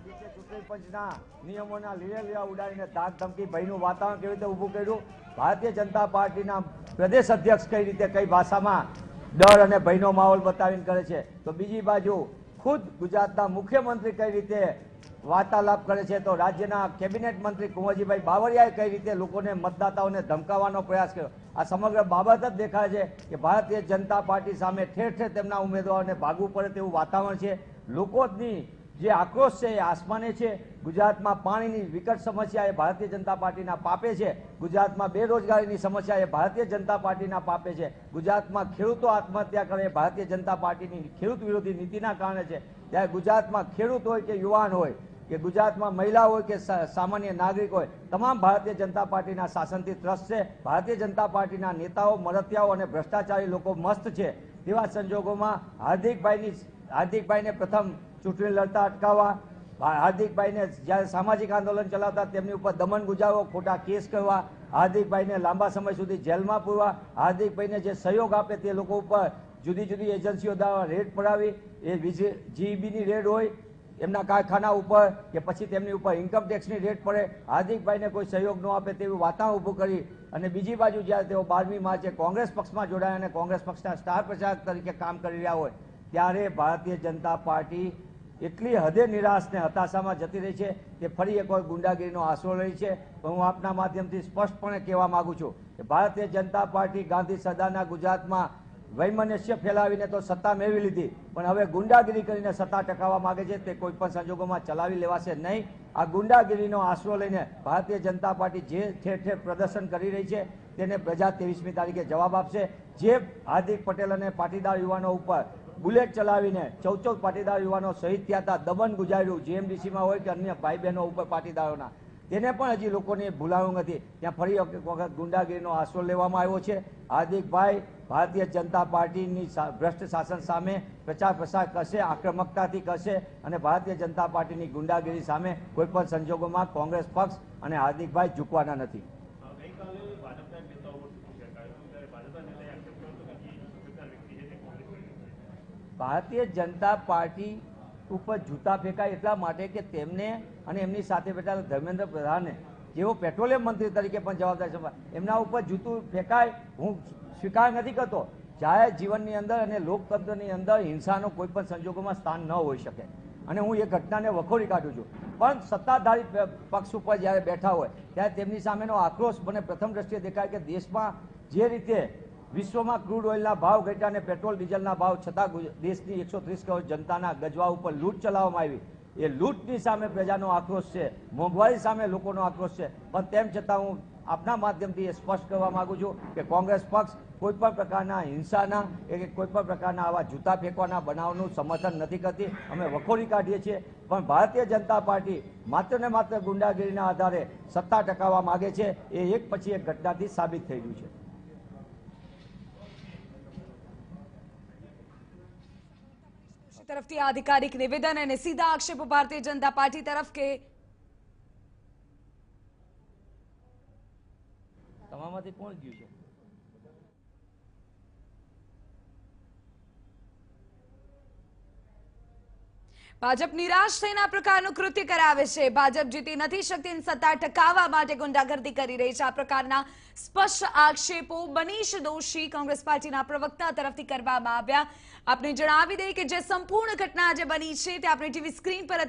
દિવસે ચૂંટણી પંચના નિયમોના લીલેલિયા ઉડાડીને ધાક ધમકી ભયનું વાતાવરણ કેવી રીતે ઊભું કર્યું, ભારતીય જનતા પાર્ટીના પ્રદેશ અધ્યક્ષ કઈ રીતે કઈ ભાષામાં ડર અને ભયનો માહોલ બતાવીને કરે છે, તો બીજી બાજુ ખુદ ગુજરાતના મુખ્યમંત્રી કઈ રીતે વાર્તાલાપ કરે છે, તો રાજ્યના કેબિનેટ મંત્રી કુંવરજીભાઈ બાવળિયાએ કઈ રીતે લોકોને મતદાતાઓને ધમકાવવાનો પ્રયાસ કર્યો। આ સમગ્ર બાબત જ દેખાય છે કે ભારતીય જનતા પાર્ટી સામે ઠેર ઠેર તેમના ઉમેદવારોને ભાગવું પડે તેવું વાતાવરણ છે। લોકોની જે આક્રોશ છે એ આસમાને છે। ગુજરાતમાં પાણીની વિકટ સમસ્યા એ ભારતીય જનતા પાર્ટીના પાપે છે। ગુજરાતમાં બેરોજગારીની સમસ્યા એ ભારતીય જનતા પાર્ટીના પાપે છે। ગુજરાતમાં ખેડૂતો આત્મહત્યા કરે એ ભારતીય જનતા પાર્ટીની ખેડૂત વિરોધી નીતિના કારણે છે। ત્યારે ગુજરાતમાં ખેડૂત હોય કે યુવાન હોય કે ગુજરાતમાં મહિલા હોય કે સામાન્ય નાગરિક હોય, તમામ ભારતીય જનતા પાર્ટીના શાસનથી ત્રસ્ત છે। ભારતીય જનતા પાર્ટીના નેતાઓ, મળતિયાઓ અને ભ્રષ્ટાચારી લોકો મસ્ત છે। તેવા સંજોગોમાં હાર્દિકભાઈને પ્રથમ ચૂંટણી લડતા અટકાવવા, હાર્દિકભાઈને જ્યારે સામાજિક આંદોલન ચલાવતા તેમની ઉપર દમન ગુજારવો, ખોટા કેસ કરવા, હાર્દિકભાઈને લાંબા સમય સુધી જેલમાં પૂરવા, હાર્દિકભાઈને જે સહયોગ આપે તે લોકો ઉપર જુદી જુદી એજન્સીઓ દ્વારા રેડ પડાવી, એ જીઈબીની રેડ હોય એમના કારખાના ઉપર કે પછી તેમની ઉપર ઇન્કમટેક્સની રેડ પડે, હાર્દિકભાઈને કોઈ સહયોગ ન આપે તેવું વાતાવરણ ઊભું કરી અને બીજી બાજુ જ્યારે તેઓ 12મી માર્ચે કોંગ્રેસ પક્ષમાં જોડાયા અને કોંગ્રેસ પક્ષના સ્ટાર પ્રચારક તરીકે કામ કરી રહ્યા હોય, ત્યારે ભારતીય જનતા પાર્ટી એટલી હદે નિરાશ ને હતાશામાં જતી રહી છે કે ફરી એકવાર ગુંડાગીરીનો આશરો રહી છે। હું આપના માધ્યમથી સ્પષ્ટપણે કહેવા માંગુ છું કે ભારતીય જનતા પાર્ટી ગાંધી સરદારના ગુજરાતમાં વૈમનસ્ય ફેલાવીને તો સત્તા મેળવી લીધી, પણ હવે ગુંડાગીરી કરીને સત્તા ટકાવવા માંગે છે, તે કોઈ પણ સંજોગોમાં ચલાવી લેવાશે નહીં। આ ગુંડાગીરીનો આશરો લઈને ભારતીય જનતા પાર્ટી જે ઠેર ઠેર પ્રદર્શન કરી રહી છે તેને પ્રજા 23મી તારીખે જવાબ આપશે। જે હાર્દિક પટેલ અને પાટીદાર યુવાનો ઉપર બુલેટ ચલાવીને 14 પાટીદાર યુવાનો શહીદ થયા હતા, દમન ગુજાર્યું, જીએમડીસીમાં હોય કે અન્ય ભાઈ બહેનો ઉપર પાટીદારોના, તેને પણ હજી લોકોને ભૂલાવું નથી। ત્યાં ફરી વખત ગુંડાગીરીનો આશરો લેવામાં આવ્યો છે। હાર્દિકભાઈ ભારતીય જનતા પાર્ટીની ભ્રષ્ટ શાસન સામે પ્રચાર પ્રસાર કરશે, આક્રમકતાથી કરશે અને ભારતીય જનતા પાર્ટીની ગુંડાગીરી સામે કોઈ પણ સંજોગોમાં કોંગ્રેસ પક્ષ અને હાર્દિકભાઈ ઝૂકવાના નથી। ભારતીય જનતા પાર્ટી ઉપર જૂતા ફેંકાય એટલા માટે કે તેમને અને એમની સાથે બેઠેલા ધર્મેન્દ્ર પ્રધાને જેઓ પેટ્રોલિયમ મંત્રી તરીકે પણ જવાબદારી સંભાળે, એમના ઉપર જૂતું ફેંકાય હું સ્વીકાર નથી કરતો। જાહેર જીવનની અંદર અને લોકતંત્રની અંદર હિંસાનો કોઈ પણ સંજોગોમાં સ્થાન ન હોઈ શકે અને હું એ ઘટનાને વખોડી કાઢું છું, પણ સત્તાધારી પક્ષ ઉપર જ્યારે બેઠા હોય ત્યારે તેમની સામેનો આક્રોશ મને પ્રથમ દ્રષ્ટિએ દેખાય કે દેશમાં જે રીતે વિશ્વમાં ક્રૂડ ઓઇલના ભાવ ઘટ્યા અને પેટ્રોલ ડીઝલના ભાવ છતાં દેશની 130 કરોડ જનતાના ગજવા ઉપર લૂંટ ચલાવવામાં આવી, એ લૂંટની સામે પ્રજાનો આક્રોશ છે, મોંઘવારી સામે લોકોનો આક્રોશ છે। પણ તેમ છતાં હું આપના માધ્યમથી એ સ્પષ્ટ કરવા માંગુ છું કે કોંગ્રેસ પક્ષ કોઈ પણ પ્રકારના હિંસાના કે કોઈ પણ પ્રકારના આવા જૂતા ફેંકવાના બનાવનું સમર્થન નથી કરતી। અમે વખોડી કાઢીએ છીએ, પણ ભારતીય જનતા પાર્ટી માત્ર ને માત્ર ગુંડાગીરીના આધારે સત્તા ટકાવવા માંગે છે, એ એક પછી એક ઘટનાથી સાબિત થઈ રહ્યું છે। તરફથી આધિકારિક નિવેદન અને સીધા આક્ષેપો ભારતીય જનતા પાર્ટી તરફ કે તમામાંથી કોણ ગયું છે? ભાજપ નિરાશ થઈને આ પ્રકારનું કૃત્ય કરાવે છે। ભાજપ જીતી નથી શકતી, સત્તા ટકાવવા માટે ગુંડાગર્દી કરી રહી છે। આ પ્રકારના સ્પષ્ટ આક્ષેપો મનીષ દોશી કોંગ્રેસ પાર્ટીના પ્રવક્તા તરફથી કરવામાં આવ્યા। આપને જણાવી દઈએ કે જે સંપૂર્ણ ઘટના આજે બની છે તે આપણે ટીવી સ્ક્રીન પર